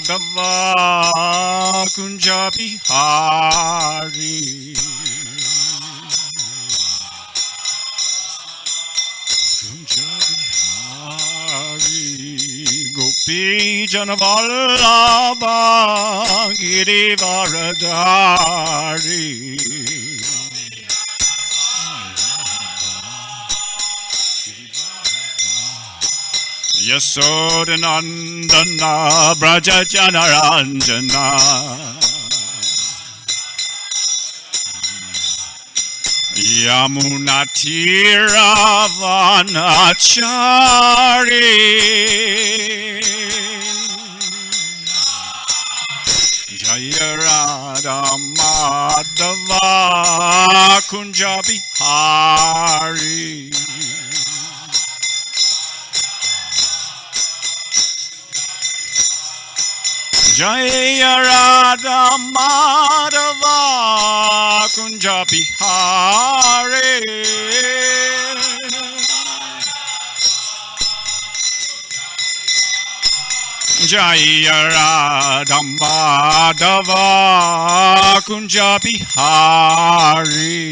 Madhava Kunja Bihari Kunja Bihari Gopi Janavallabha Girivaradari Yasodanandana Braja Janaranjana Yamuna Tiravanachari Jaya Radha Madhava Kunja Bihari Jaya Radha Madhava Kunja Bihari Jaya Radha Madhava Kunja Bihari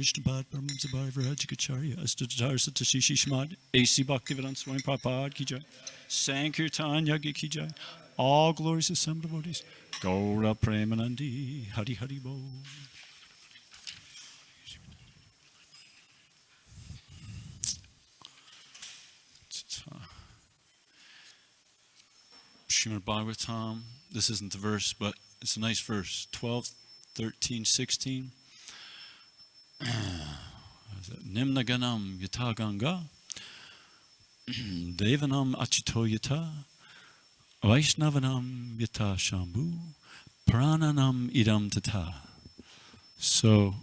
Vishnupad Paramesvara Prabhu Astadhar Satashishi Shmad A.C. Bhaktivedanta Swami Prabhupada Ki Jai Sankirtan Yagya Ki Jai. All glories to some devotees. Gaura Premanandi Hari Hari Bo. Srimad Bhagavatam. This isn't the verse, but it's a nice verse. 12, 13, 16. Nimna Ganam Yata Ganga Devanam Achito Yata Vaishnavanam Yata Shambhu Prananam Idam Tata. So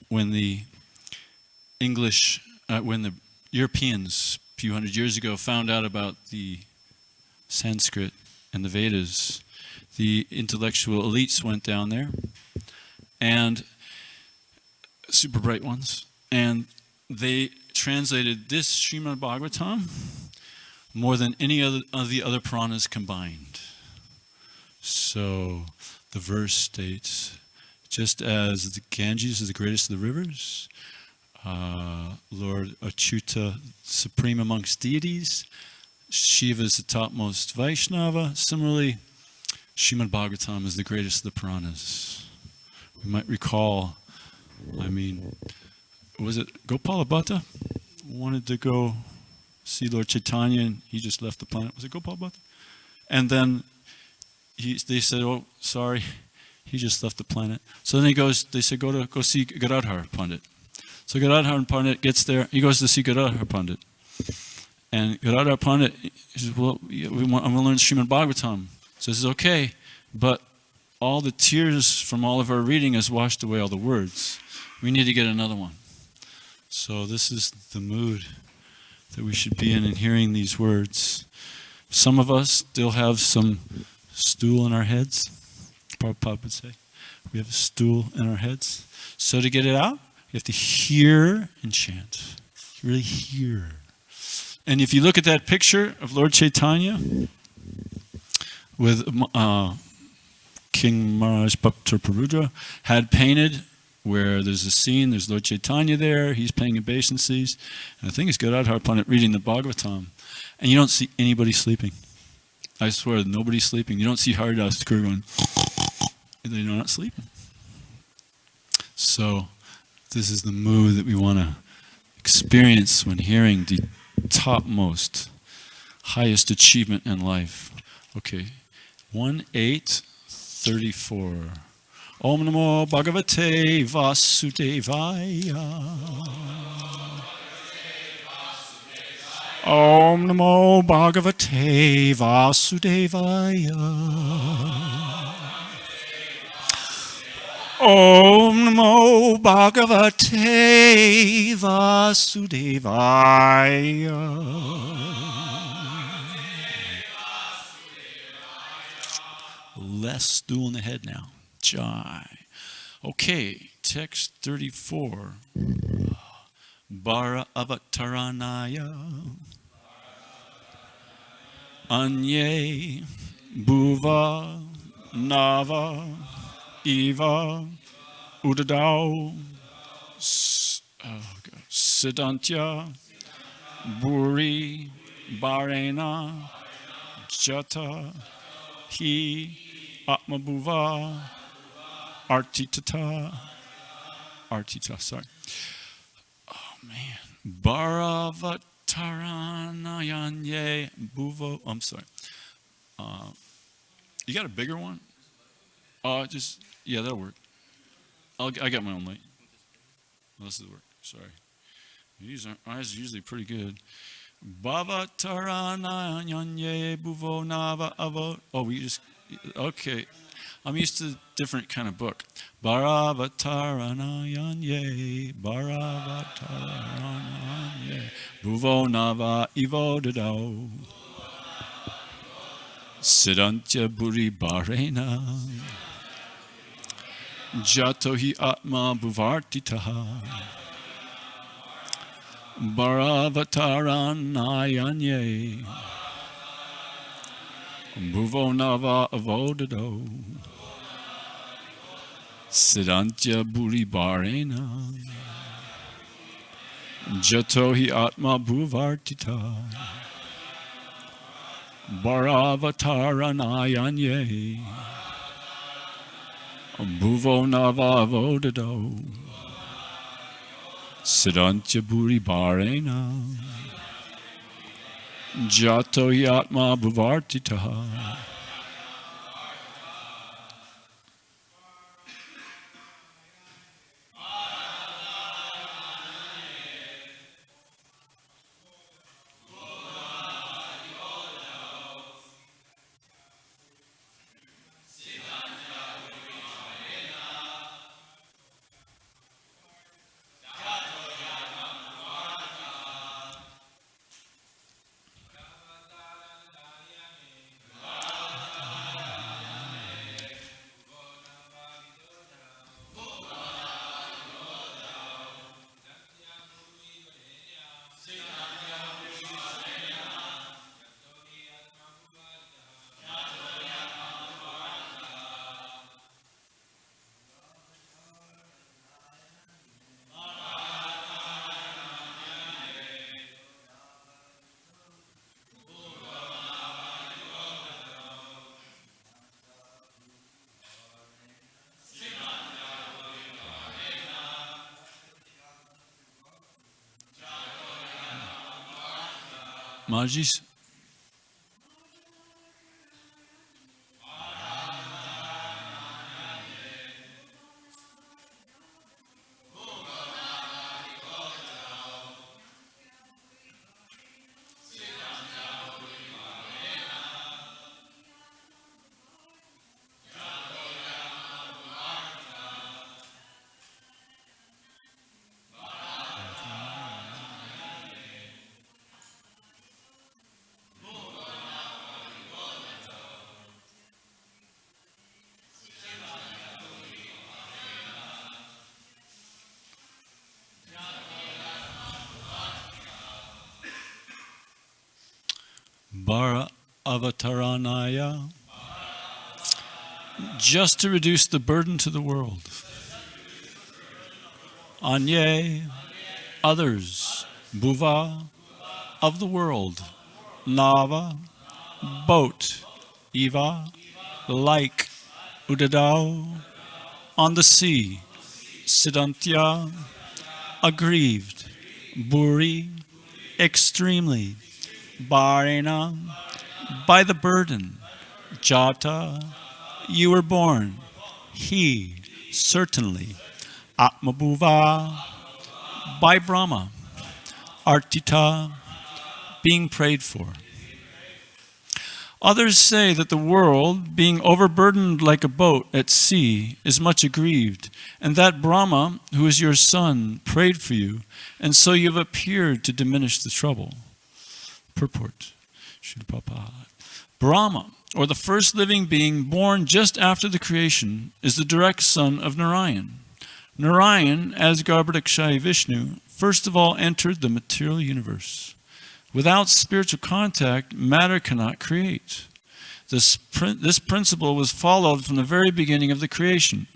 when the English, when the Europeans a few hundred years ago found out about the Sanskrit and the Vedas, the intellectual elites went down there, and super bright ones, and they translated this Srimad Bhagavatam more than any other of the other Puranas combined. So the verse states, just as the Ganges is the greatest of the rivers, Lord Achyuta, supreme amongst deities, Shiva is the topmost Vaishnava. Similarly, Srimad Bhagavatam is the greatest of the Puranas. We might recall, was it Gopala Bhatta wanted to go see Lord Chaitanya and he just left the planet? Was it Gopala Bhatta? And then they said, oh, sorry, he just left the planet. So then they said, go see Gadadhar Pandit. So Gadadhar Pandit gets there, he goes to see Gadadhar Pandit. And Gadadhar Pandit, he says, well, I'm going to learn Srimad Bhagavatam. So he says, okay, but all the tears from all of our reading has washed away all the words. We need to get another one. So this is the mood that we should be in hearing these words. Some of us still have some stool in our heads. Prabhupada would say, we have a stool in our heads. So to get it out, you have to hear and chant. Really hear. And if you look at that picture of Lord Chaitanya with King Maharaj Bhaktarparudra had painted, where there's a scene, there's Lord Chaitanya there, he's paying obeisances, and the thing is Gadadhar Pandit reading the Bhagavatam, and you don't see anybody sleeping. I swear, nobody's sleeping. You don't see Haridas Thakur going, they're not sleeping. So this is the mood that we want to experience when hearing the topmost, highest achievement in life. Okay, 1:8:34. Om Namo Bhagavate Vasudevaya. Om Namo Bhagavate Vasudevaya. Om Namo Bhagavate Vasudevaya. Less stool in the head now. Jai. Okay, text 34. Bara avataranaya anye bhuva nava eva udadao siddhantya buri barena jata hi atmabhuva artita, sorry. Oh man. Bharavataranyanye bhuvo. I'm sorry. You got a bigger one? Yeah, that'll work. I got my own light. This will work. Sorry. These are usually pretty good. Bhavataranyanye bhuvo nava avot. Oh, okay. I'm used to a different kind of book. Bharavataranyanye, Bharavataranyanye, bhuvo nava evo dadao, siddhantya buri barena, jato hi atma bhuvartitaha, Bharavataranyanye, bhuvo nava evo dadao, siddhantya buri barena, jato hi atma bhuvartita, Bharavataranyanye, bhuvo nava vodado, siddhantya buri barena, jato hi atma bhuvartita. Majis. Bara avataranaya, just to reduce the burden to the world. Anye, others. Bhuva, of the world. Nava, boat. Eva, like. Udadao, on the sea. Siddhantya, aggrieved. Buri, extremely. Barena, by the burden. Jata, you were born. He, certainly. Atmabhuva, by Brahma. Artita, being prayed for. Others say that the world, being overburdened like a boat at sea, is much aggrieved, and that Brahma, who is your son, prayed for you, and so you have appeared to diminish the trouble. Purport. Brahma, or the first living being born just after the creation, is the direct son of Narayan. Narayan, as Garbhodakshayi Vishnu, first of all entered the material universe. Without spiritual contact, matter cannot create. This principle was followed from the very beginning of the creation.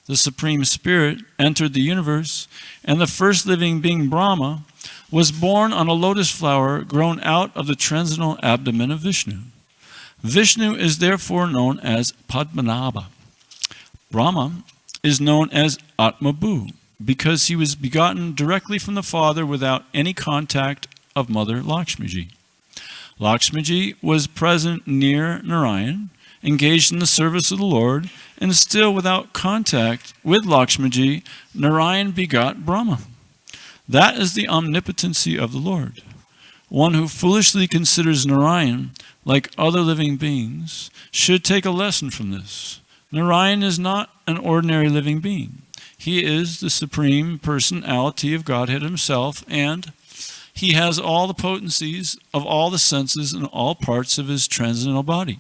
The Supreme Spirit entered the universe, and the first living being, Brahma, was born on a lotus flower grown out of the transcendental abdomen of Vishnu. Vishnu is therefore known as Padmanabha. Brahma is known as Atmabhu because he was begotten directly from the Father without any contact of Mother Lakshmiji. Lakshmiji was present near Narayan, engaged in the service of the Lord, and still without contact with Lakshmiji, Narayan begot Brahma. That is the omnipotency of the Lord. One who foolishly considers Narayan like other living beings should take a lesson from this. Narayan is not an ordinary living being. He is the Supreme Personality of Godhead himself, and he has all the potencies of all the senses and all parts of his transcendental body.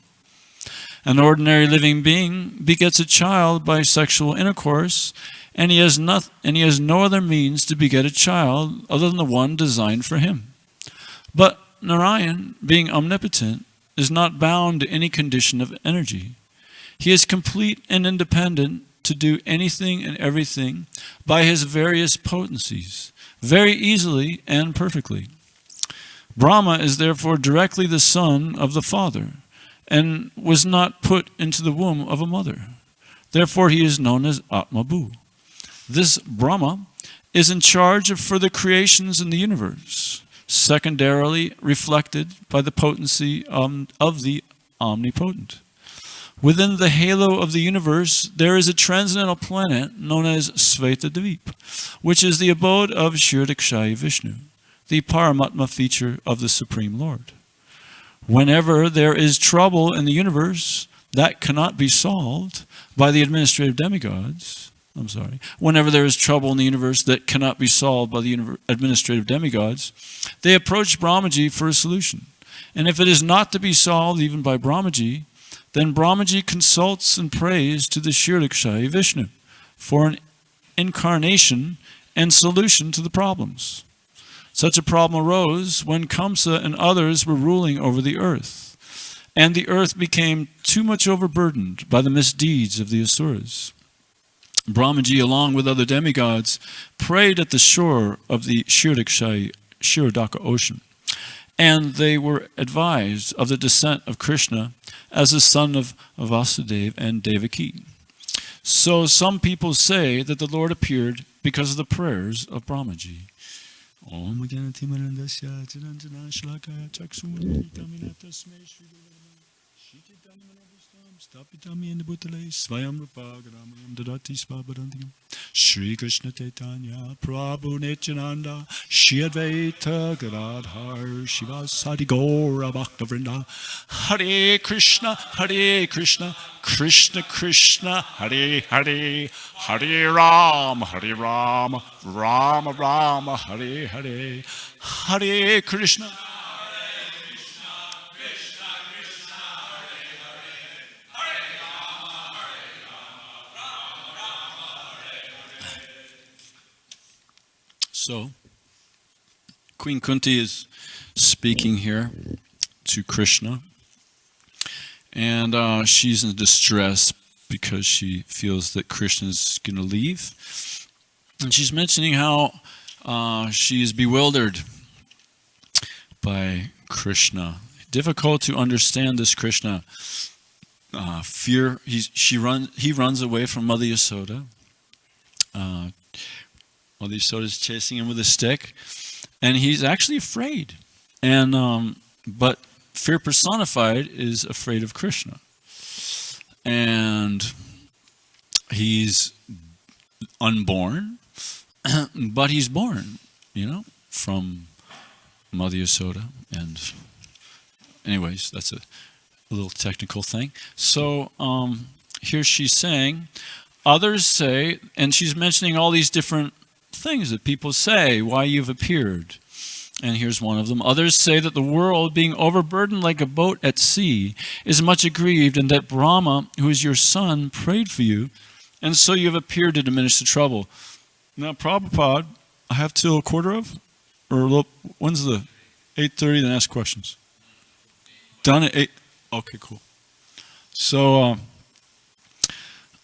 An ordinary living being begets a child by sexual intercourse, and he has no other means to beget a child other than the one designed for him. But Narayan, being omnipotent, is not bound to any condition of energy. He is complete and independent to do anything and everything by his various potencies, very easily and perfectly. Brahma is therefore directly the son of the Father, and was not put into the womb of a mother. Therefore he is known as Atmabhu. This Brahma is in charge of further creations in the universe, secondarily reflected by the potency of the omnipotent. Within the halo of the universe, there is a transcendental planet known as Svetadvip, which is the abode of Kshirodakshayi Vishnu, the Paramatma feature of the Supreme Lord. Whenever there is trouble in the universe that cannot be solved by the administrative demigods, whenever there is trouble in the universe that cannot be solved by the administrative demigods, they approach Brahmaji for a solution. And if it is not to be solved even by Brahmaji, then Brahmaji consults and prays to the Kshirodakshayi Vishnu for an incarnation and solution to the problems. Such a problem arose when Kamsa and others were ruling over the earth, and the earth became too much overburdened by the misdeeds of the Asuras. Brahmaji, along with other demigods, prayed at the shore of the Kshirodaka ocean, and they were advised of the descent of Krishna as the son of Vasudeva and Devaki. So some people say that the Lord appeared because of the prayers of Brahmaji. Om Gyanati Marandasya Chiranjana Shlakaya Chaksumani Tamina Tasme Shititani Manabustam Stapitami in the Bhutale Svayam Rupa Gramayam Dadati Svabadantigam Shri Krishna Chaitanya Prabhu Nityananda Shri Advaita Gadadhar Shiva Sadi Gaura Bhakta Vrinda Hare Krishna Krishna Krishna Hare Hare Hare Rama Rama Rama Hare Hare Hare Krishna So, Queen Kunti is speaking here to Krishna, and she's in distress because she feels that Krishna is going to leave. And she's mentioning how she is bewildered by Krishna. Difficult to understand this Krishna. Fear. He runs away from Mother Yasoda. Mother Yasoda is chasing him with a stick, and he's actually afraid. And but fear personified is afraid of Krishna, and he's unborn, but he's born, from Mother Yasoda. And anyways, that's a little technical thing. So here she's saying, others say, and she's mentioning all these different things that people say, why you've appeared. And here's one of them. Others say that the world, being overburdened like a boat at sea, is much aggrieved, and that Brahma, who is your son, prayed for you and so you have appeared to diminish the trouble. Now, Prabhupada, I have till 1:15, or when's the 8:30? Then ask questions. Done at 8. Okay, cool. So,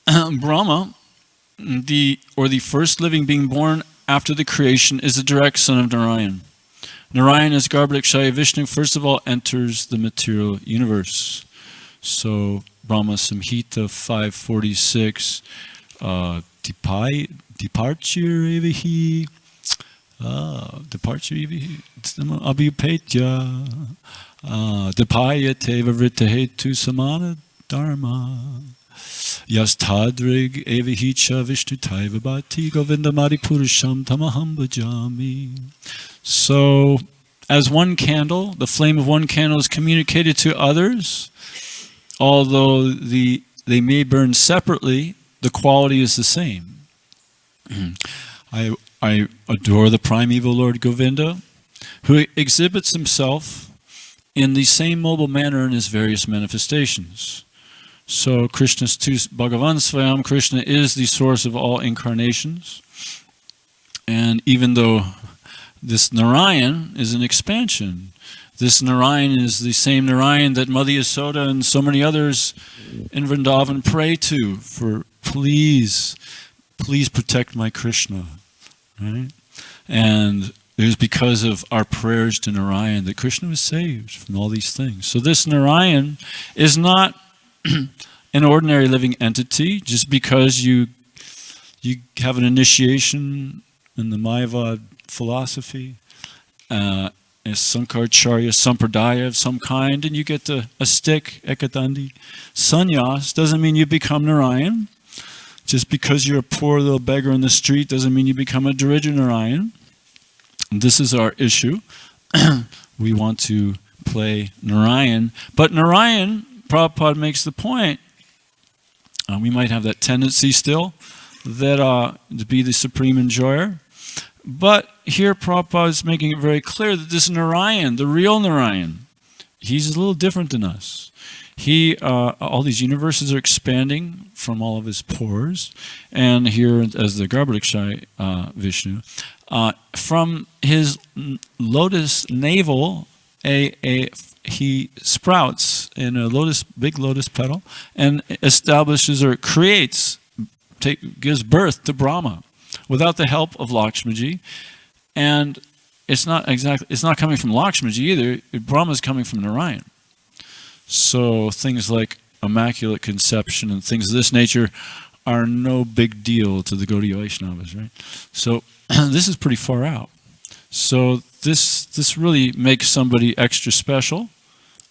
Brahma, the first living being born after the creation, is the direct son of Narayan. Narayan, as Garbhodakshaya Vishnu, first of all enters the material universe. So, Brahma Samhita 546, departure evahi, abhyupetya, dipayate vavritahetu samana dharma. Yastadrig evahicha vishnu taiva bhati govindamadi purusham tamaham bhajami. So, as one candle, the flame of one candle is communicated to others, although they may burn separately, the quality is the same. I adore the primeval Lord Govinda, who exhibits himself in the same mobile manner in his various manifestations. So Krishna's tu Bhagavan Swayam, Krishna is the source of all incarnations. And even though this Narayan is an expansion, this Narayan is the same Narayan that Mother Yasoda and so many others in Vrindavan pray to for, please protect my Krishna. Right? And it was because of our prayers to Narayan that Krishna was saved from all these things. So this Narayan is not an ordinary living entity. Just because you have an initiation in the Mayavad philosophy, a Sankaracharya Sampradaya of some kind, and you get a stick, Ekadandi, sannyas, doesn't mean you become Narayan. Just because you're a poor little beggar in the street doesn't mean you become a Dharija Narayan. And this is our issue. We want to play Narayan. But Narayan, Prabhupada makes the point, we might have that tendency still, that to be the supreme enjoyer. But here Prabhupada is making it very clear that this Narayan, the real Narayan, he's a little different than us. All these universes are expanding from all of his pores, and here, as the Garbhodakshaya Vishnu, from his lotus navel, he sprouts in a big lotus petal, and establishes or creates, gives birth to Brahma, without the help of Lakshmaji, and it's not coming from Lakshmaji either. Brahma is coming from Narayan. So things like Immaculate Conception and things of this nature are no big deal to the Gaudiya Vaishnavas, right? So this is pretty far out. So this really makes somebody extra special.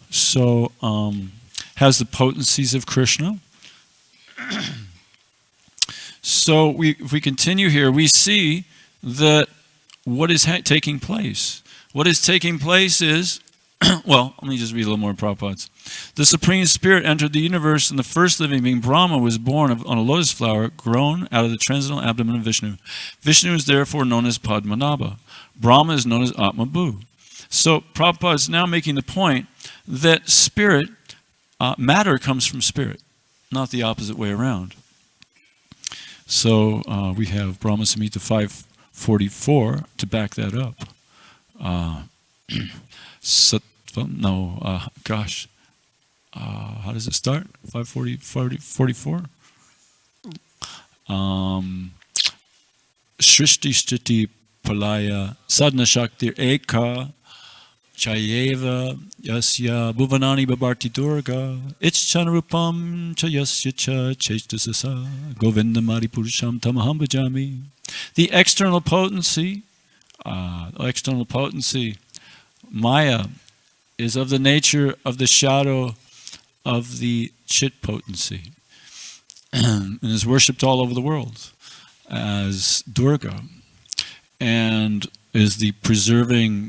So has the potencies of Krishna. So if we continue here, we see that what is taking place. What is taking place is, well, let me just read a little more Prabhupada's. The Supreme Spirit entered the universe, and the first living being, Brahma, was born on a lotus flower grown out of the transcendental abdomen of Vishnu. Vishnu is therefore known as Padmanabha. Brahma is known as Atmabhu. So Prabhupada is now making the point that spirit, matter comes from spirit, not the opposite way around. So we have Brahma Samhita 544 to back that up. How does it start? 544? Shrishti Sthiti Palaya Sadhana Shaktir Eka Chayeva Yasya Bhuvanani Babarti Durga Ichchanarupam Chayasya Cha Chaitasasa Govindamadi Purusham Tamaham Bhajami. The external potency, Maya, is of the nature of the shadow of the Chit potency and is worshipped all over the world as Durga, and is the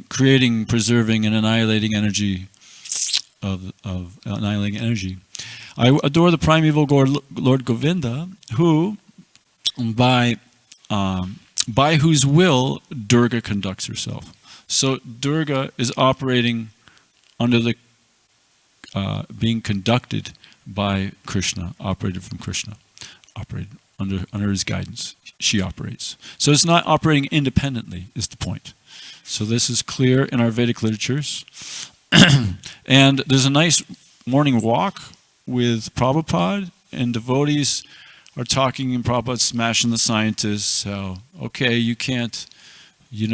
creating, preserving, and annihilating energy of annihilating energy. I adore the primeval Lord Govinda, who, by whose will Durga conducts herself. So Durga is operating under the being conducted by Krishna, operated from Krishna, operated under his guidance. She operates. So it's not operating independently, is the point. So this is clear in our Vedic literatures. And there's a nice morning walk with Prabhupada, and devotees are talking, and Prabhupada's smashing the scientists. How, okay, you can't, you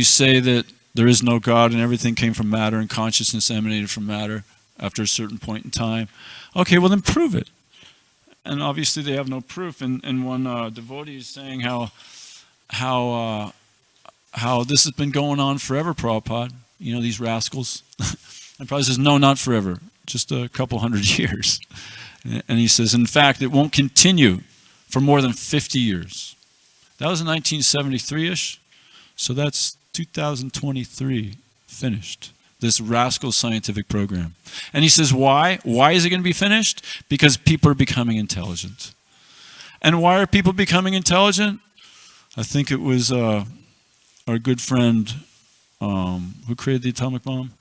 say that there is no God and everything came from matter and consciousness emanated from matter after a certain point in time. Okay, well then prove it. And obviously they have no proof. And one devotee is saying how this has been going on forever, Prabhupada. These rascals. And Prabhupada says, no, not forever. Just a couple hundred years. And he says, in fact, it won't continue for more than 50 years. That was in 1973-ish. So that's 2023 finished. This rascal scientific program. And he says, why? Why is it going to be finished? Because people are becoming intelligent. And why are people becoming intelligent? I think it was our good friend who created the atomic bomb,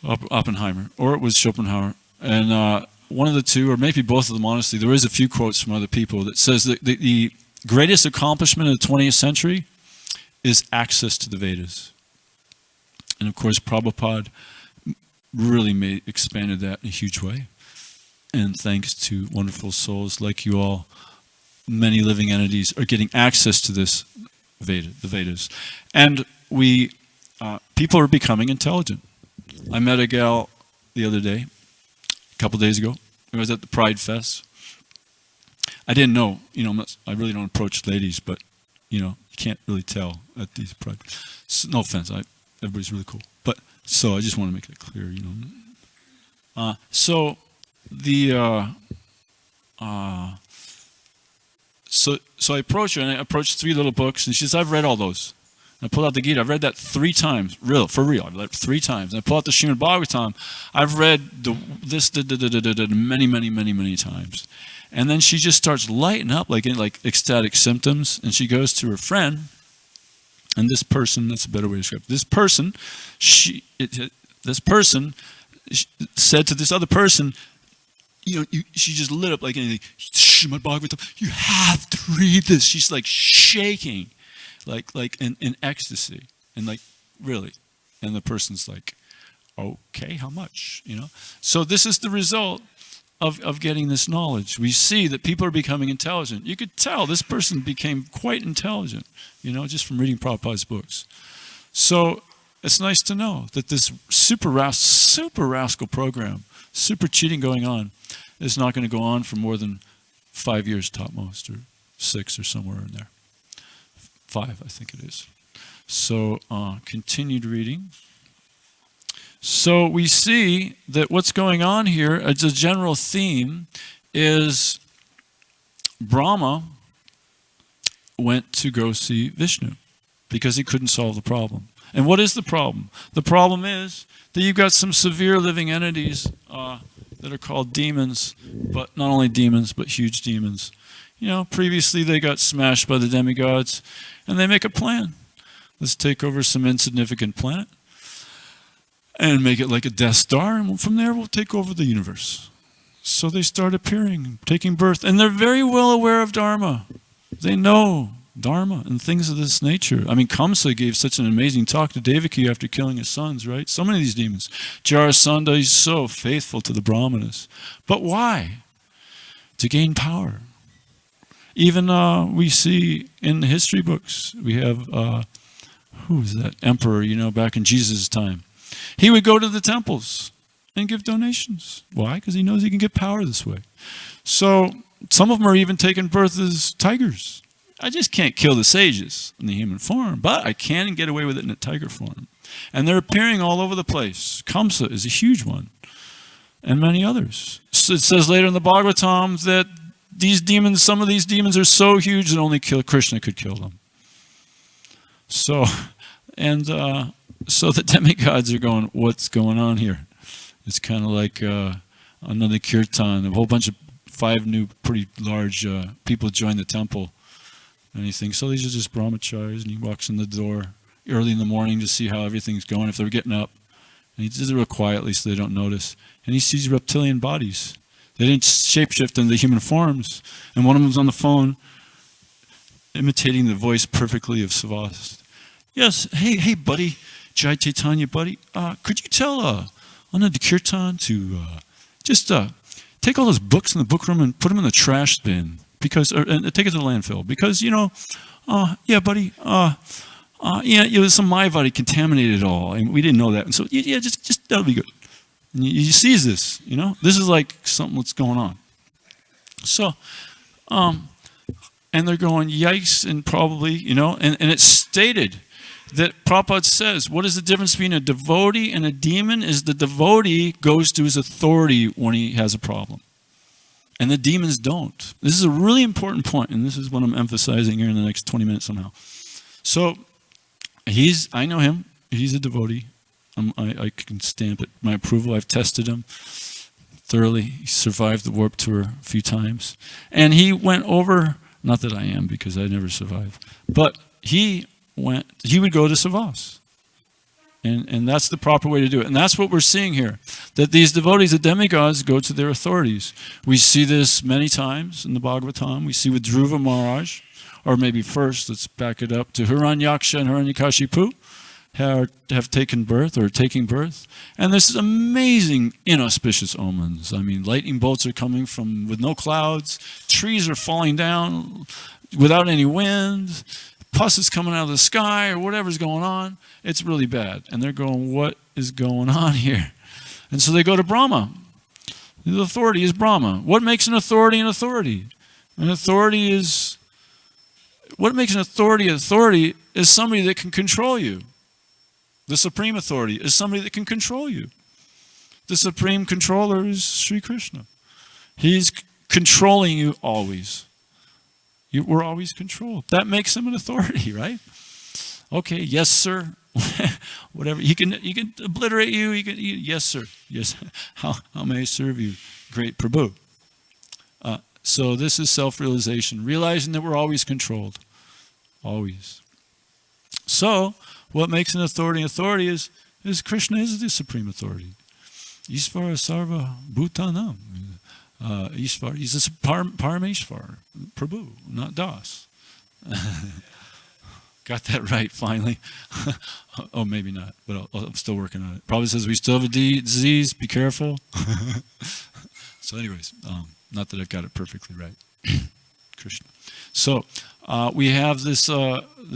Oppenheimer, or it was Schopenhauer. And one of the two, or maybe both of them, honestly, there is a few quotes from other people that says that the greatest accomplishment of the 20th century is access to the Vedas. And of course, Prabhupada really expanded that in a huge way. And thanks to wonderful souls like you all, many living entities are getting access to this the Vedas. And people are becoming intelligent. I met a gal the other day, a couple days ago. I was at the Pride Fest. I didn't know, I really don't approach ladies, but, you can't really tell at these Pride. So, no offense, everybody's really cool. But, so I just want to make that clear, So I approached her, and I approached 3 little books, and she says, I've read all those. And I pulled out the Gita. I've read that 3 times, for real. I've read it 3 times. And I pulled out the Srimad Bhagavatam. I've read many times. And then she just starts lighting up like ecstatic symptoms, and she goes to her friend, and this person, that's a better way to describe it. This person said to this other person, she just lit up like anything. Srimad Bhagavatam, you have to read this. She's like shaking, like in ecstasy, and like really. And the person's like, okay, how much? So this is the result of getting this knowledge. We see that people are becoming intelligent. You could tell this person became quite intelligent, just from reading Prabhupada's books. So it's nice to know that this super rascal program, super cheating going on, is not going to go on for more than 5 years topmost, or 6 or somewhere in there. 5, I think it is. So continued reading. So we see that what's going on here, as a general theme, is Brahma went to go see Vishnu because he couldn't solve the problem. And what is the problem? The problem is that you've got some severe living entities that are called demons, but not only demons, but huge demons. Previously they got smashed by the demigods, and they make a plan. Let's take over some insignificant planet and make it like a Death Star, and from there we'll take over the universe. So they start appearing, taking birth, and they're very well aware of Dharma. They know Dharma and things of this nature. I mean, Kamsa gave such an amazing talk to Devaki after killing his sons, right? So many of these demons. Jarasandha, he's so faithful to the Brahmanas. But why? To gain power. Even we see in the history books, we have, who was that emperor, back in Jesus' time. He would go to the temples and give donations. Why? Because he knows he can get power this way. So some of them are even taking birth as tigers. I just can't kill the sages in the human form, but I can get away with it in a tiger form. And they're appearing all over the place. Kamsa is a huge one, and many others. So it says later in the Bhagavatam that these demons, some of these demons are so huge that only Krishna could kill them. So the demigods are going, what's going on here? It's kind of like another kirtan. A whole bunch of 5 new pretty large people join the temple. And he thinks, so these are just brahmacharis. And he walks in the door early in the morning to see how everything's going, if they're getting up. And he does it real quietly so they don't notice. And he sees reptilian bodies. They didn't shapeshift into human forms. And one of them was on the phone, imitating the voice perfectly of Savas. Yes, hey, buddy, Jai Chaitanya, buddy. Could you tell Ananda Kirtan to just take all those books in the book room and put them in the trash bin, and take it to the landfill, because yeah, buddy, yeah, it was some Mayavadi contaminated it all, and we didn't know that, and so yeah, just that'll be good. And you sees this, this is like something that's going on. So, and they're going yikes, and probably, and it's stated that Prabhupada says, what is the difference between a devotee and a demon? Is the devotee goes to his authority when he has a problem, and the demons don't. This is a really important point, and this is what I'm emphasizing here in the next 20 minutes somehow. So I know him. He's a devotee. I can stamp it, my approval. I've tested him thoroughly. He survived the Warped Tour a few times, and he went over. Not that I am, because I never survived, but he would go to Savas. And that's the proper way to do it. And that's what we're seeing here, that these devotees, the demigods, go to their authorities. We see this many times in the Bhagavatam. We see with Dhruva Maharaj, or maybe first, let's back it up to Hiranyaksha and Hiranyakashipu have taken birth, or taking birth. And there's amazing inauspicious omens. I mean, lightning bolts are coming from with no clouds. Trees are falling down without any wind. Pus is coming out of the sky, or whatever's going on. It's really bad. And they're going, what is going on here? And so they go to Brahma. The authority is Brahma. What makes an authority an authority? What makes an authority is somebody that can control you. The supreme authority is somebody that can control you. The supreme controller is Sri Krishna. He's controlling you always. We're always controlled. That makes him an authority, right? Okay, yes, sir. Whatever. He can obliterate you. Yes, sir. Yes. How may I serve you, great Prabhu? So this is self-realization, realizing that we're always controlled. Always. So what makes an authority is Krishna is the supreme authority. Ishvara Sarva Bhutanam. Ishvara, he's a Paramesvara Prabhu, not Das. Got that right finally. Oh, maybe not, but I'm still working on it. Probably says we still have a disease, be careful. So anyways, not that I've got it perfectly right. Krishna. So we have this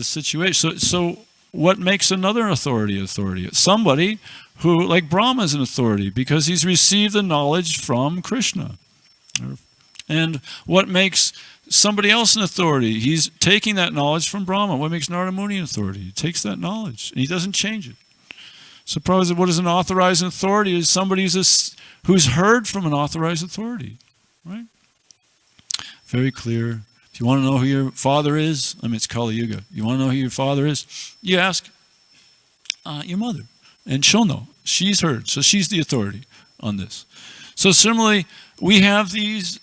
situation. So what makes another authority? It's somebody who, like Brahma, is an authority because he's received the knowledge from Krishna. And what makes somebody else an authority? He's taking that knowledge from Brahma. What makes Narada Muni an authority? He takes that knowledge and he doesn't change it. So probably what is an authorized authority is somebody who's heard from an authorized authority, right? Very clear. If you want to know who your father is, it's Kali Yuga. You want to know who your father is? You ask your mother, and she'll know. She's heard, so she's the authority on this. So similarly, we have this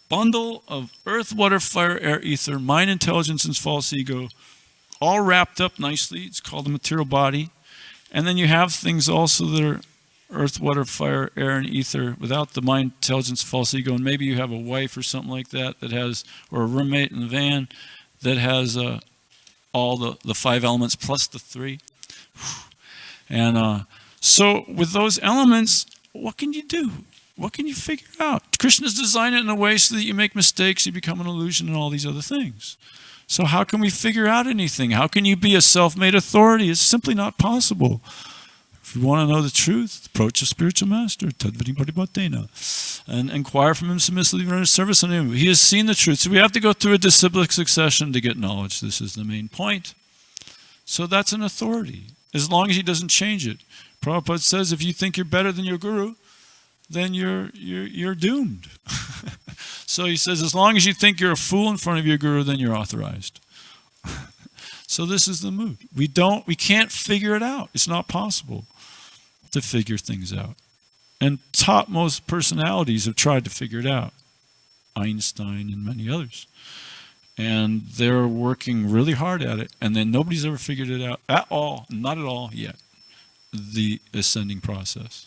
bundle of earth, water, fire, air, ether, mind, intelligence, and false ego, all wrapped up nicely. It's called the material body. And then you have things also that are earth, water, fire, air, and ether without the mind, intelligence, false ego. And maybe you have a wife or something like that has, or a roommate in the van that has all the 5 elements plus the 3. And so with those elements, what can you do? What can you figure out? Krishna's designed it in a way so that you make mistakes, you become an illusion, and all these other things. So how can we figure out anything? How can you be a self-made authority? It's simply not possible. If you want to know the truth, approach a spiritual master, and inquire from him submissively in his service on him. He has seen the truth. So we have to go through a disciplic succession to get knowledge. This is the main point. So that's an authority, as long as he doesn't change it. Prabhupada says if you think you're better than your guru, then you're doomed. So he says as long as you think you're a fool in front of your guru, then you're authorized. So this is the mood. We can't figure it out. It's not possible to figure things out. And topmost personalities have tried to figure it out. Einstein and many others. And they're working really hard at it. And then nobody's ever figured it out at all, not at all yet, the ascending process.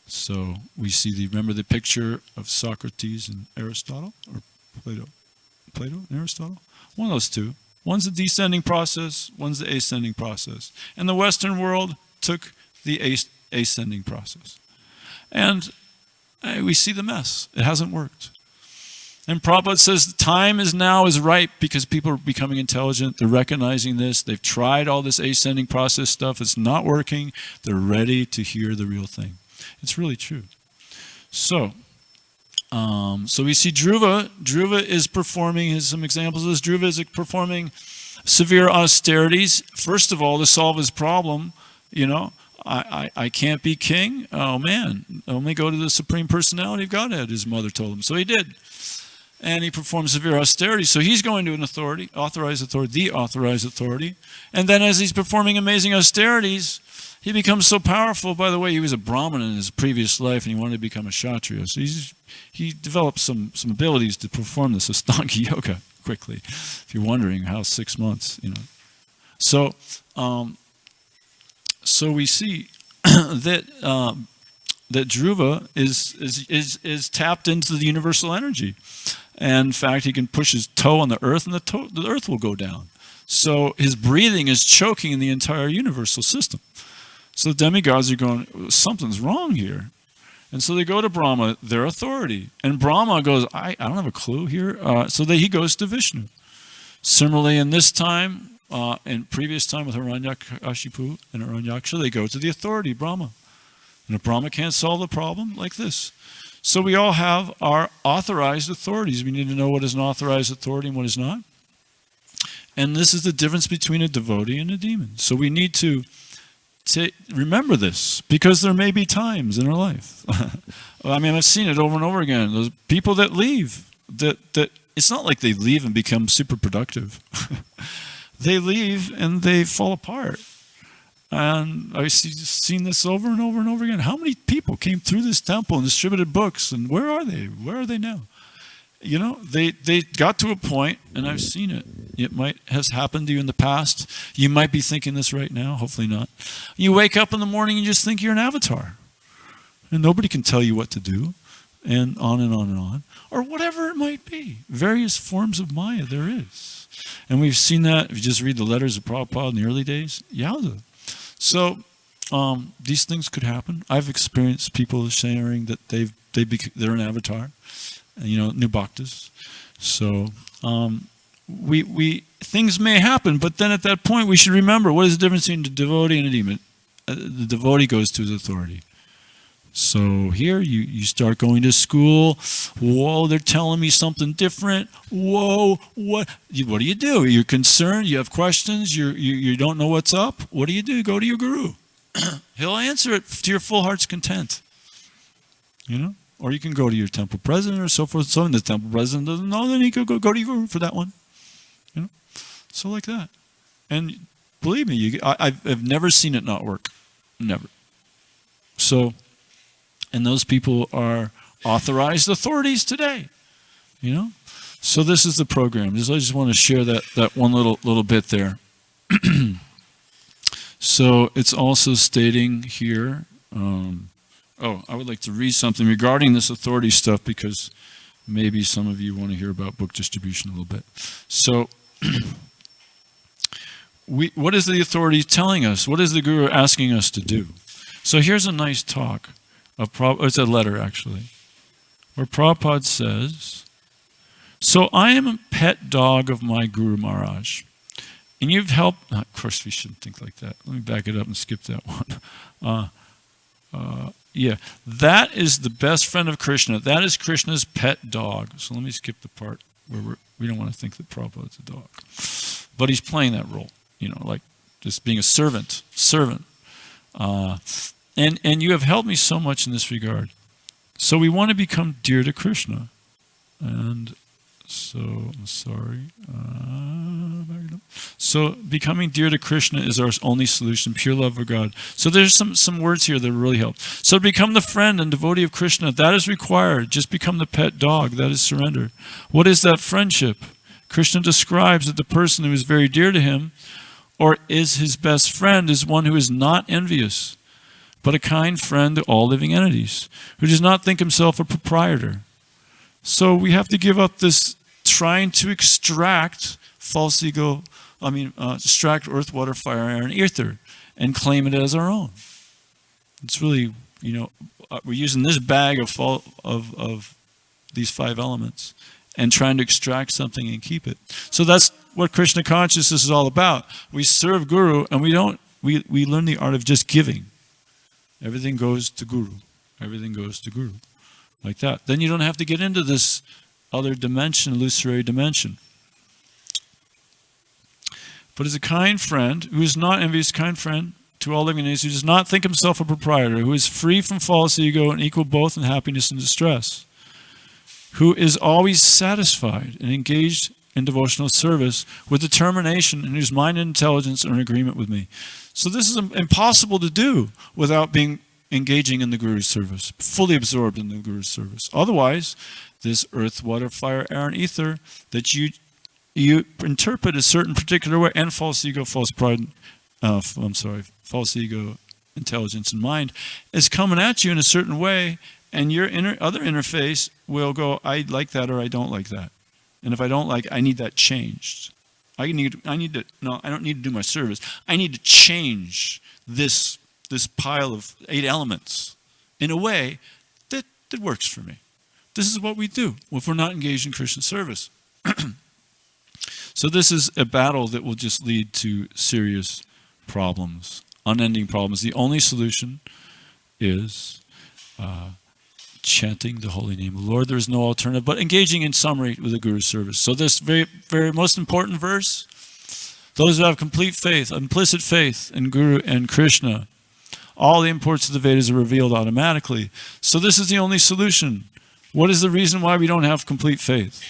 So we see remember the picture of Socrates and Aristotle, or Plato and Aristotle? One of those two. One's the descending process, one's the ascending process. And the Western world took the ascending process. And we see the mess. It hasn't worked. And Prabhupada says the time is ripe because people are becoming intelligent. They're recognizing this. They've tried all this ascending process stuff. It's not working. They're ready to hear the real thing. It's really true. So we see Dhruva. Dhruva is performing, here's some examples of this. Dhruva is performing severe austerities. First of all, to solve his problem, I can't be king. Oh man, only go to the Supreme Personality of Godhead, his mother told him. So he did. And he performed severe austerity. So he's going to an authority, the authorized authority. And then as he's performing amazing austerities, he becomes so powerful. By the way, he was a Brahmin in his previous life, and he wanted to become a Kshatriya. So he developed some abilities to perform this Ashtanga yoga quickly. If you're wondering how 6 months, So we see that Dhruva is tapped into the universal energy. And in fact, he can push his toe on the earth, and the earth will go down. So his breathing is choking in the entire universal system. So the demigods are going, something's wrong here. And so they go to Brahma, their authority. And Brahma goes, I don't have a clue here. So he goes to Vishnu. Similarly, in this time, and previous time with Hiranyakashipu and Hiranyaksha, they go to the authority, Brahma. And if Brahma can't solve the problem, like this. So we all have our authorized authorities. We need to know what is an authorized authority and what is not. And this is the difference between a devotee and a demon. So we need to remember this, because there may be times in our life. I mean, I've seen it over and over again. Those people that leave, that it's not like they leave and become super productive. They leave and they fall apart. And I've seen this over and over and over again. How many people came through this temple and distributed books, and where are they? Where are they now? They got to a point, and I've seen it. It has happened to you in the past. You might be thinking this right now, hopefully not. You wake up in the morning and you just think you're an avatar. And nobody can tell you what to do, and on and on and on. Or whatever it might be. Various forms of Maya there is. And we've seen that, if you just read the letters of Prabhupada in the early days, yowza. So these things could happen. I've experienced people sharing that they're an avatar, new bhaktas. So things may happen, but then at that point we should remember, what is the difference between the devotee and a demon? The devotee goes to his authority. So here you start going to school. Whoa, they're telling me something different. Whoa, what do? You're concerned. You have questions. You don't know what's up. What do? Go to your guru. He'll answer it to your full heart's content. Or you can go to your temple president or so forth. So if the temple president doesn't know, then you could go to your guru for that one. So like that. And believe me, I've never seen it not work. Never. So. And those people are authorized authorities today, So this is the program. I just want to share that one little bit there. So it's also stating here. I would like to read something regarding this authority stuff, because maybe some of you want to hear about book distribution a little bit. So what is the authority telling us? What is the guru asking us to do? So here's a nice talk. It's a letter, actually, where Prabhupada says, so I am a pet dog of my Guru Maharaj, and you've helped, of course we shouldn't think like that. Let me back it up and skip that one. That is the best friend of Krishna. That is Krishna's pet dog. So let me skip the part where we don't want to think that Prabhupada's a dog. But he's playing that role, like just being a servant. And you have helped me so much in this regard. So we want to become dear to Krishna. And so, I'm sorry. So becoming dear to Krishna is our only solution, pure love of God. So there's some words here that really help. So to become the friend and devotee of Krishna, that is required. Just become the pet dog. That is surrender. What is that friendship? Krishna describes that the person who is very dear to him, or is his best friend, is one who is not envious, but a kind friend to all living entities, who does not think himself a proprietor. So we have to give up this trying to extract false ego, extract earth, water, fire, air, and ether, and claim it as our own. It's really, we're using this bag of these 5 elements and trying to extract something and keep it. So that's what Krishna consciousness is all about. We serve Guru, and we learn the art of just giving. Everything goes to Guru. Everything goes to Guru. Like that. Then you don't have to get into this other dimension, illusory dimension. But as a kind friend, who is not envious, kind friend to all living entities, who does not think himself a proprietor, who is free from false ego and equal both in happiness and distress, who is always satisfied and engaged in devotional service with determination, and whose mind and intelligence are in agreement with me. So this is impossible to do without engaging in the Guru's service, fully absorbed in the Guru's service. Otherwise, this earth, water, fire, air, and ether that you interpret a certain particular way, and false ego, false pride, false ego, intelligence, and mind is coming at you in a certain way, and your other interface will go, I like that or I don't like that. And if I don't like it, I need that changed. I don't need to do my service. I need to change this pile of 8 elements in a way that works for me. This is what we do if we're not engaged in Krishna service. So this is a battle that will just lead to serious problems, unending problems. The only solution is chanting the holy name of the Lord. There is no alternative, but engaging in summary with the Guru's service. So this very, very most important verse, those who have complete faith, implicit faith in Guru and Krishna, all the imports of the Vedas are revealed automatically. So this is the only solution. What is the reason why we don't have complete faith?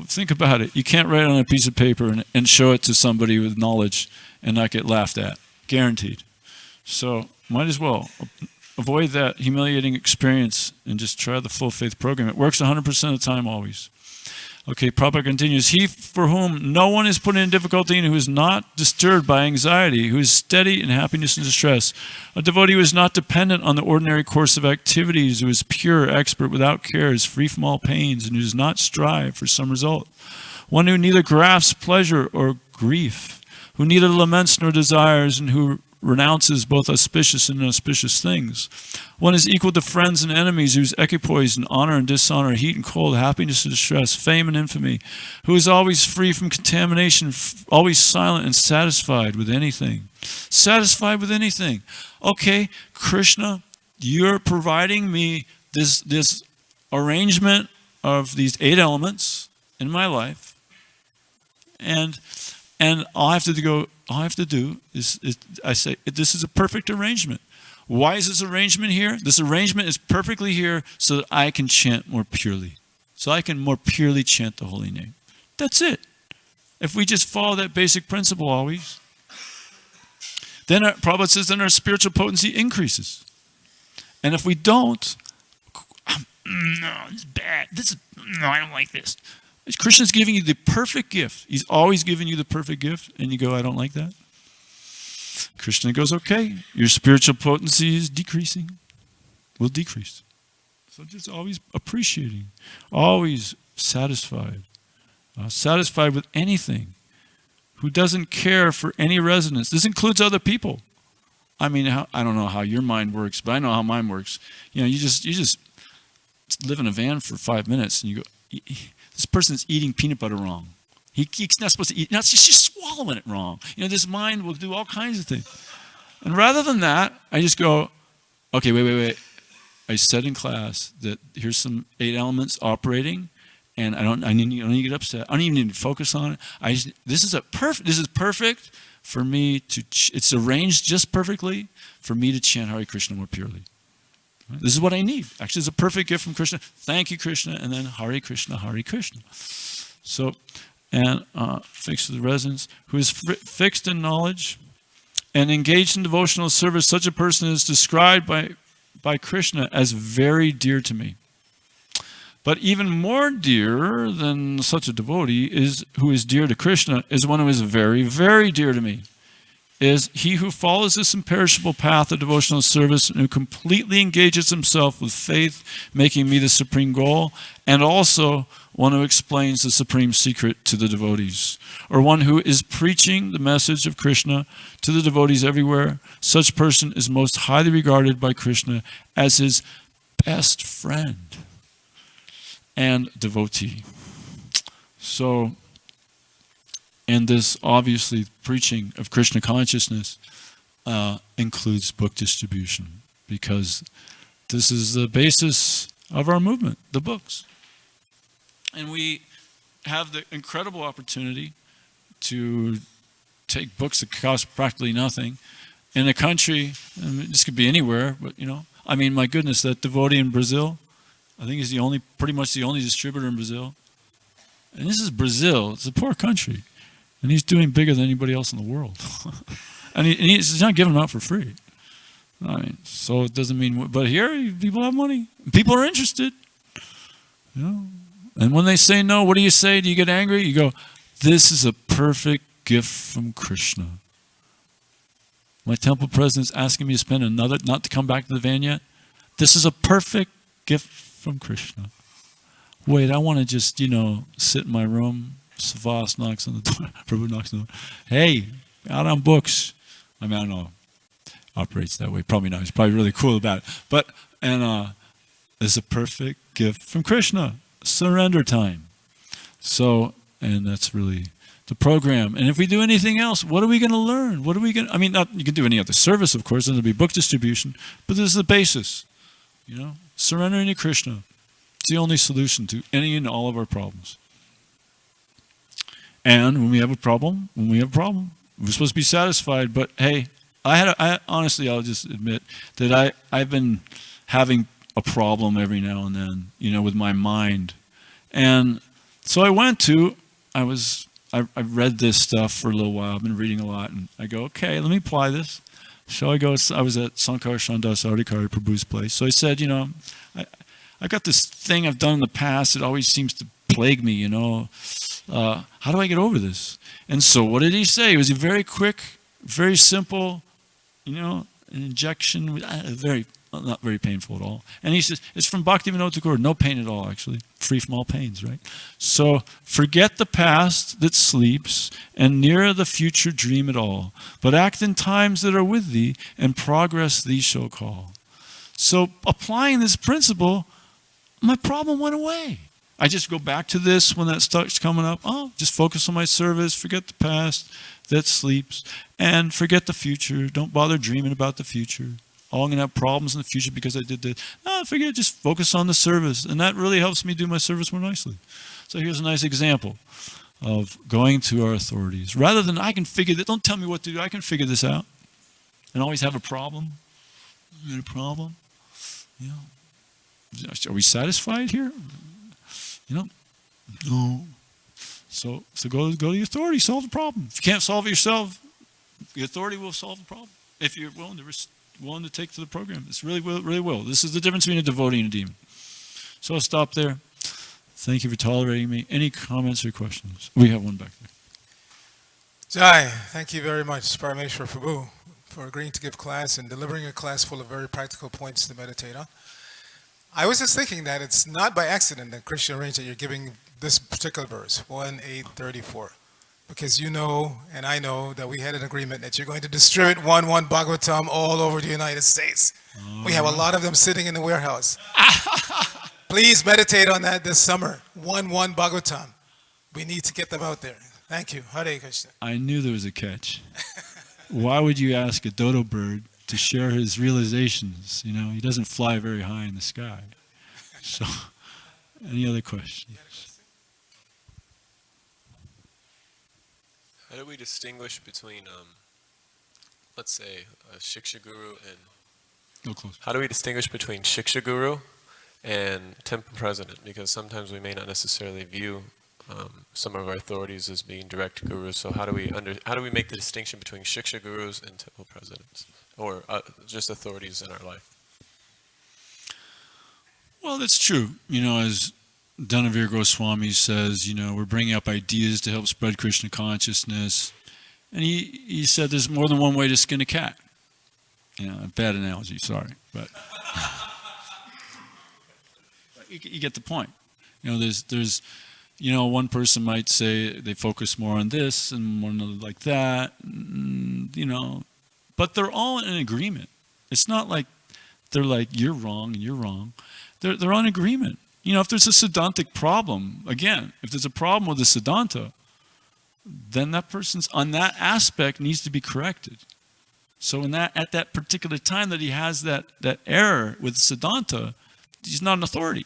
Think about it. You can't write it on a piece of paper and show it to somebody with knowledge and not get laughed at. Guaranteed. So might as well avoid that humiliating experience and just try the full faith program. It works 100% of the time always. Okay, Prabhupada continues, he for whom no one is put in difficulty and who is not disturbed by anxiety, who is steady in happiness and distress, a devotee who is not dependent on the ordinary course of activities, who is pure, expert, without cares, free from all pains, and who does not strive for some result, one who neither grasps pleasure or grief, who neither laments nor desires, and who renounces both auspicious and inauspicious things. One is equal to friends and enemies, whose equipoise in honor and dishonor, heat and cold, happiness and distress, fame and infamy, who is always free from contamination, always silent and satisfied with anything. Satisfied with anything. Okay, Krishna, you're providing me this arrangement of these 8 elements in my life, and all I have to do is I say, this is a perfect arrangement. Why is this arrangement here? This arrangement is perfectly here so that I can chant more purely. So I can more purely chant the holy name. That's it. If we just follow that basic principle always, then Prabhupada says, then our spiritual potency increases. And if we don't, no, this is bad. I don't like this. Krishna's giving you the perfect gift. He's always giving you the perfect gift, and you go, I don't like that. Krishna goes, okay, your spiritual potency is decreasing. Will decrease. So just always appreciating, always satisfied. Satisfied with anything. Who doesn't care for any resonance. This includes other people. I mean, I don't know how your mind works, but I know how mine works. You just live in a van for 5 minutes, and you go, this person's eating peanut butter wrong. He's not supposed to eat. It's just swallowing it wrong. This mind will do all kinds of things. And rather than that, I just go, okay, wait. I said in class that here's some 8 elements operating, and I don't need to get upset. I don't even need to focus on it. This is perfect for me to. It's arranged just perfectly for me to chant Hare Krishna more purely. This is what I need. Actually, it's a perfect gift from Krishna. Thank you, Krishna, and then Hare Krishna, Hare Krishna. So, and fixed with the resonance, who is fixed in knowledge and engaged in devotional service, such a person is described by Krishna as very dear to me. But even more dear than such a devotee who is dear to Krishna is one who is very, very dear to me. is he who follows this imperishable path of devotional service and who completely engages himself with faith, making me the supreme goal, and also one who explains the supreme secret to the devotees, or one who is preaching the message of Krishna to the devotees everywhere. Such person is most highly regarded by Krishna as his best friend and devotee. So, and this obviously preaching of Krishna consciousness includes book distribution, because this is the basis of our movement, the books. And we have the incredible opportunity to take books that cost practically nothing in a country, and this could be anywhere, but I mean, my goodness, that devotee in Brazil, I think he's pretty much the only distributor in Brazil. And this is Brazil, it's a poor country. And he's doing bigger than anybody else in the world. and he's not giving them out for free. I mean, so it doesn't mean, but here, people have money. People are interested. And when they say no, what do you say? Do you get angry? You go, this is a perfect gift from Krishna. My temple president's asking me to spend another, not to come back to the van yet. This is a perfect gift from Krishna. Wait, I want to just, sit in my room. Savas knocks on the door. Prabhu knocks on the door. Hey, out on books. I mean, I don't know. Operates that way. Probably not. He's probably really cool about it. But, it's a perfect gift from Krishna. Surrender time. So, and that's really the program. And if we do anything else, what are we going to learn? What are we going to, you can do any other service, of course, and there'll be book distribution, but this is the basis. Surrendering to Krishna. It's the only solution to any and all of our problems. And when we have a problem, we're supposed to be satisfied. But hey, honestly, I'll just admit that I've been having a problem every now and then, with my mind. And so I've read this stuff for a little while. I've been reading a lot, and I go, okay, let me apply this. So I was at Sankar Shandas Adhikari Prabhu's place. So I said, I got this thing I've done in the past. It always seems to plague me, how do I get over this? And so what did he say? It was very quick, very simple, an injection, not very painful at all. And he says, it's from Bhaktivinoda Thakur, no pain at all, actually, free from all pains, right? So forget the past that sleeps, and near the future dream it all, but act in times that are with thee, and progress thee shall call. So applying this principle, my problem went away. I just go back to this when that starts coming up. Oh, just focus on my service, forget the past that sleeps, and forget the future. Don't bother dreaming about the future. Oh, I'm going to have problems in the future because I did this. No, forget it. Just focus on the service. And that really helps me do my service more nicely. So here's a nice example of going to our authorities. Rather than I can figure that, don't tell me what to do, I can figure this out. And always have a problem. You got a problem? Are we satisfied here? No. So go to the authority, solve the problem. If you can't solve it yourself, the authority will solve the problem. If you're willing to take to the program, it's really will. This is the difference between a devotee and a demon. So I'll stop there. Thank you for tolerating me. Any comments or questions? We have one back there. Jai, thank you very much, Paramesvara Prabhu, for agreeing to give class and delivering a class full of very practical points to meditate on. I was just thinking that it's not by accident that Krishna arranged that you're giving this particular verse, 1:8:34, because you know and I know that we had an agreement that you're going to distribute 1:1 Bhagavatam all over the United States. We have a lot of them sitting in the warehouse. Please meditate on that this summer. 1:1 Bhagavatam. We need to get them out there. Thank you. Hare Krishna. I knew there was a catch. Why would you ask a dodo bird to share his realizations? He doesn't fly very high in the sky. So, any other questions? How do we distinguish between, let's say, a Shiksha Guru and... Go close. How do we distinguish between Shiksha Guru and Temple President? Because sometimes we may not necessarily view some of our authorities as being direct gurus. So how do we make the distinction between Shiksha Gurus and Temple Presidents, or just authorities in our life? Well, that's true. As Dhanavir Goswami says, we're bringing up ideas to help spread Krishna consciousness. And he said there's more than one way to skin a cat. A bad analogy, sorry. But you get the point. There's one person might say they focus more on this and one like that, but they're all in agreement. It's not like they're like, you're wrong and you're wrong. They're on agreement. If there's a Siddhantic problem, again, if there's a problem with the Siddhanta, then that person's on that aspect needs to be corrected. So at that particular time that he has that error with Siddhanta, he's not an authority.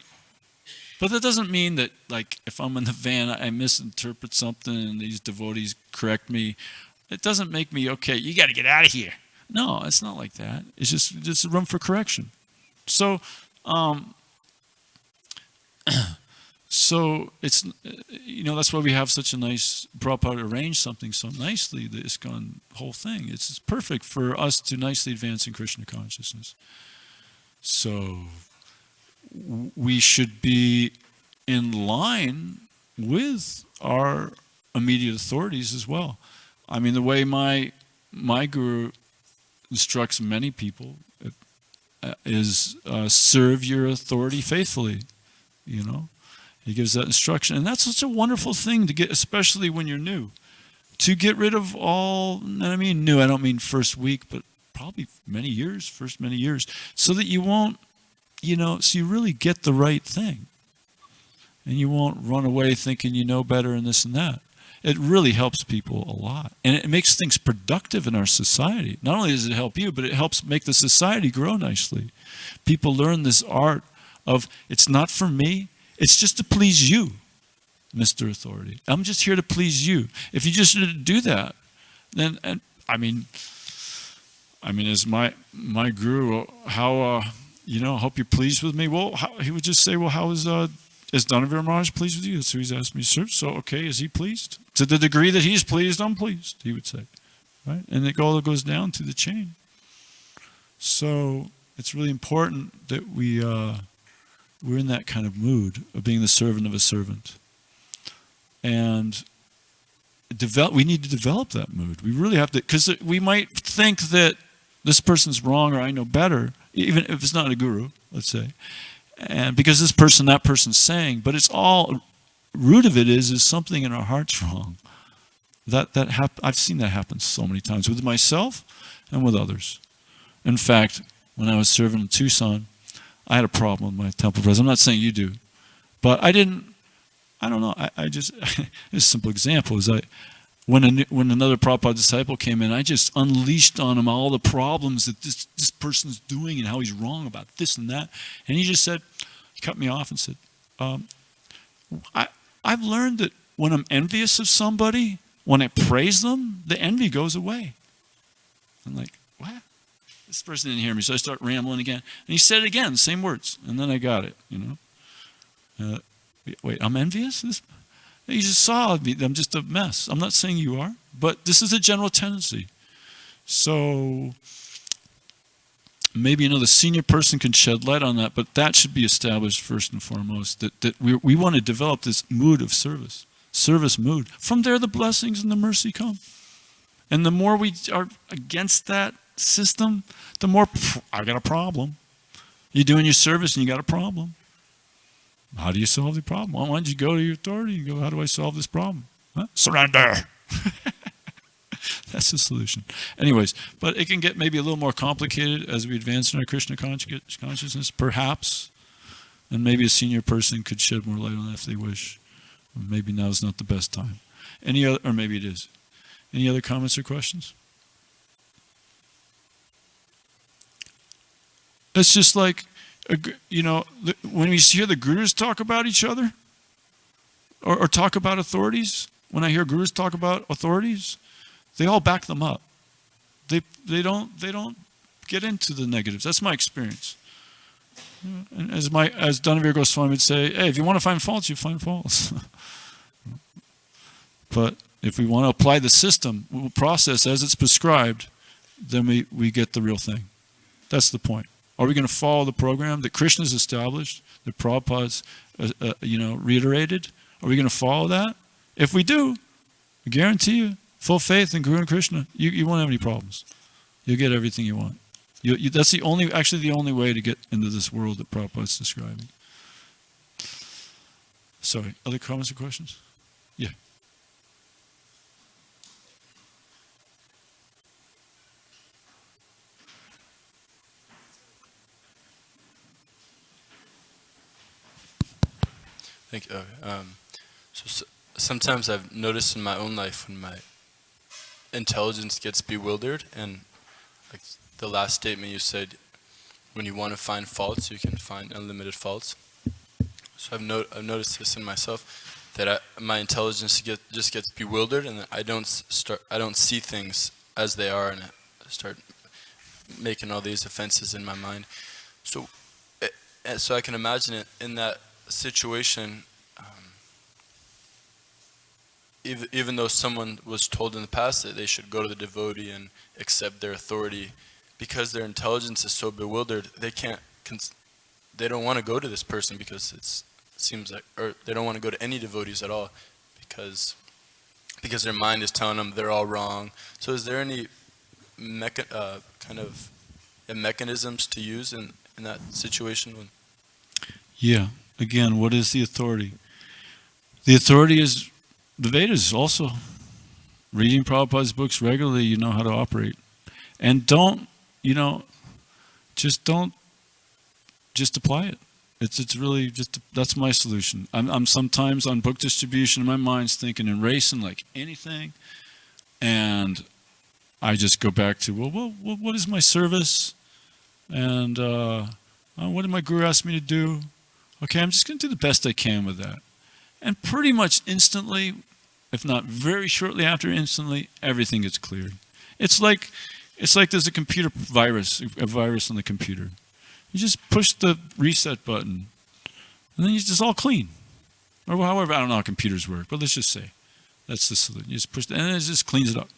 But that doesn't mean that, like, if I'm in the van, I misinterpret something and these devotees correct me. It doesn't make me, okay, you got to get out of here. No, it's not like that. It's just room for correction. So, so it's, that's why we have such a nice, Prabhupada arranged something so nicely, the ISKCON whole thing. It's perfect for us to nicely advance in Krishna consciousness. So we should be in line with our immediate authorities as well. I mean, the way my guru instructs many people is serve your authority faithfully. He gives that instruction, and that's such a wonderful thing to get, especially when you're new, to get rid of all. And I mean new, I don't mean first week, but probably first many years, so that you won't. So you really get the right thing. And you won't run away thinking you know better and this and that. It really helps people a lot. And it makes things productive in our society. Not only does it help you, but it helps make the society grow nicely. People learn this art of, it's not for me, it's just to please you, Mr. Authority. I'm just here to please you. If you just do that, then, as my guru, how... I hope you're pleased with me. Well, he would just say, well, how is Dhanavir Maharaj pleased with you? So he's asked me, sir, so okay, is he pleased? To the degree that he's pleased, I'm pleased, he would say. Right? And it all goes down to the chain. So it's really important that we're in that kind of mood of being the servant of a servant. And we need to develop that mood. We really have to, because we might think that this person's wrong or I know better, even if it's not a guru, let's say, and because that person's saying, but it's all, root of it is something in our heart's wrong. I've seen that happen so many times with myself and with others. In fact, when I was serving in Tucson, I had a problem with my temple president. I'm not saying you do, but I don't know. I just, a simple example is when another Prabhupada disciple came in, I just unleashed on him all the problems that this person's doing and how he's wrong about this and that. And he just said, he cut me off and said, I've learned that when I'm envious of somebody, when I praise them, the envy goes away. I'm like, what? This person didn't hear me, so I start rambling again. And he said it again, same words. And then I got it, wait, I'm envious? You just saw me. I'm just a mess. I'm not saying you are, but this is a general tendency. So maybe the senior person can shed light on that, but that should be established first and foremost, that we want to develop this mood of service mood. From there, the blessings and the mercy come. And the more we are against that system, the more, I got a problem. You're doing your service and you got a problem. How do you solve the problem? Well, why don't you go to your authority and go, how do I solve this problem? Huh? Surrender. That's the solution. Anyways, but it can get maybe a little more complicated as we advance in our Krishna consciousness, perhaps. And maybe a senior person could shed more light on that if they wish. Maybe now is not the best time. Or maybe it is. Any other comments or questions? It's just like, when we hear the gurus talk about each other, or talk about authorities, when I hear gurus talk about authorities, they all back them up. They don't get into the negatives. That's my experience. And as Dhanavir Goswami would say, hey, if you want to find faults, you find faults. But if we want to apply the system, process as it's prescribed, then we get the real thing. That's the point. Are we going to follow the program that Krishna's established, that Prabhupada's reiterated? Are we going to follow that? If we do, I guarantee you, full faith in Guru and Krishna, you won't have any problems. You'll get everything you want. That's the only way to get into this world that Prabhupada's describing. Sorry, other comments or questions? Yeah. Thank you. Sometimes I've noticed in my own life when my intelligence gets bewildered, and like the last statement you said, when you want to find faults, you can find unlimited faults. So I've noticed this in myself, that my intelligence just gets bewildered, and I don't see things as they are, and I start making all these offenses in my mind. So I can imagine it in that situation. Even though someone was told in the past that they should go to the devotee and accept their authority, because their intelligence is so bewildered, they don't want to go to this person because it seems like, or they don't want to go to any devotees at all because their mind is telling them they're all wrong. So is there any mechanisms to use in that situation? Yeah. Again, what is the authority? The authority is the Vedas. Also, reading Prabhupada's books regularly, you know how to operate. And don't just apply it. It's really just, that's my solution. I'm sometimes on book distribution, and my mind's thinking and racing like anything. And I just go back to, well, what is my service? And what did my guru ask me to do? Okay, I'm just going to do the best I can with that. And pretty much instantly, if not very shortly after instantly, everything gets cleared. It's like there's a computer virus, a virus on the computer. You just push the reset button, and then it's just all clean. Or however, I don't know how computers work, but let's just say that's the solution. You just push it, and it just cleans it up.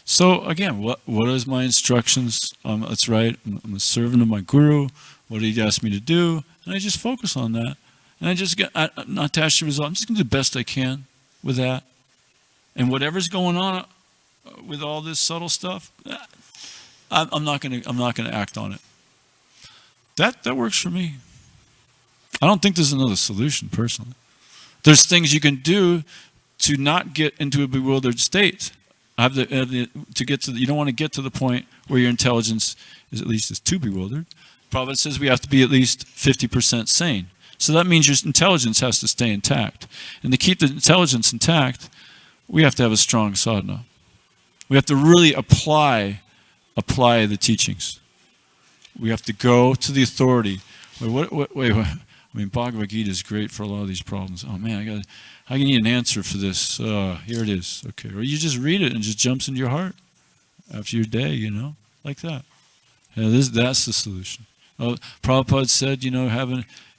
So again, what is my instructions? That's right. I'm a servant of my guru. What did he ask me to do? And I just focus on that. And I just get not attached to the result. I'm just going to do the best I can with that. And whatever's going on with all this subtle stuff, I'm not going to act on it. That works for me. I don't think there's another solution personally. There's things you can do to not get into a bewildered state. You don't want to get to the point where your intelligence is too bewildered. Prabhupada says we have to be at least 50% sane. So that means your intelligence has to stay intact. And to keep the intelligence intact, we have to have a strong sadhana. We have to really apply the teachings. We have to go to the authority. Wait. I mean, Bhagavad Gita is great for a lot of these problems. Oh man, I need an answer for this. Here it is. Okay. Or you just read it and it just jumps into your heart after your day, like that. That's the solution. Prabhupada said,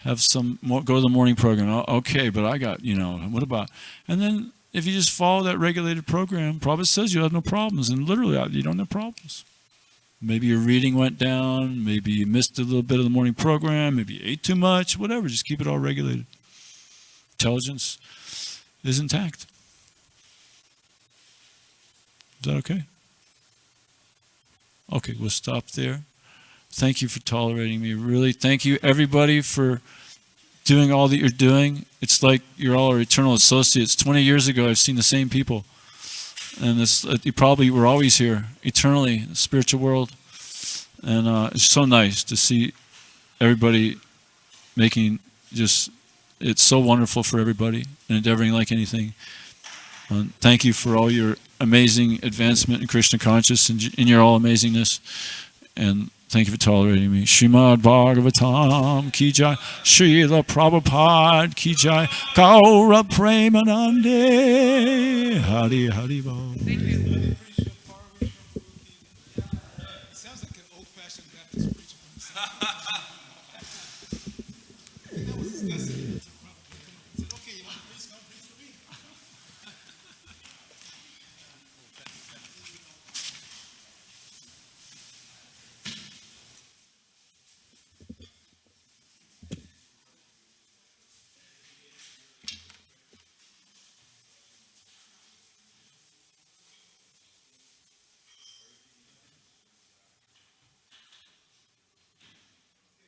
have some more, go to the morning program. Okay, but I got, what about? And then if you just follow that regulated program, Prabhupada says you have no problems. And literally, you don't have problems. Maybe your reading went down. Maybe you missed a little bit of the morning program. Maybe you ate too much. Whatever. Just keep it all regulated. Intelligence is intact. Is that okay? Okay, we'll stop there. Thank you for tolerating me. Really, thank you everybody for doing all that you're doing. It's like you're all our eternal associates. 20 years ago, I've seen the same people. And you probably were always here, eternally, in the spiritual world. And it's so nice to see everybody making it's so wonderful for everybody and endeavoring like anything. Thank you for all your amazing advancement in Krishna consciousness and in your all amazingness. And thank you for tolerating me. Srimad Bhagavatam ki jai, Srila Prabhupada ki jai, Gaura Premanande, Hari Hari Bol.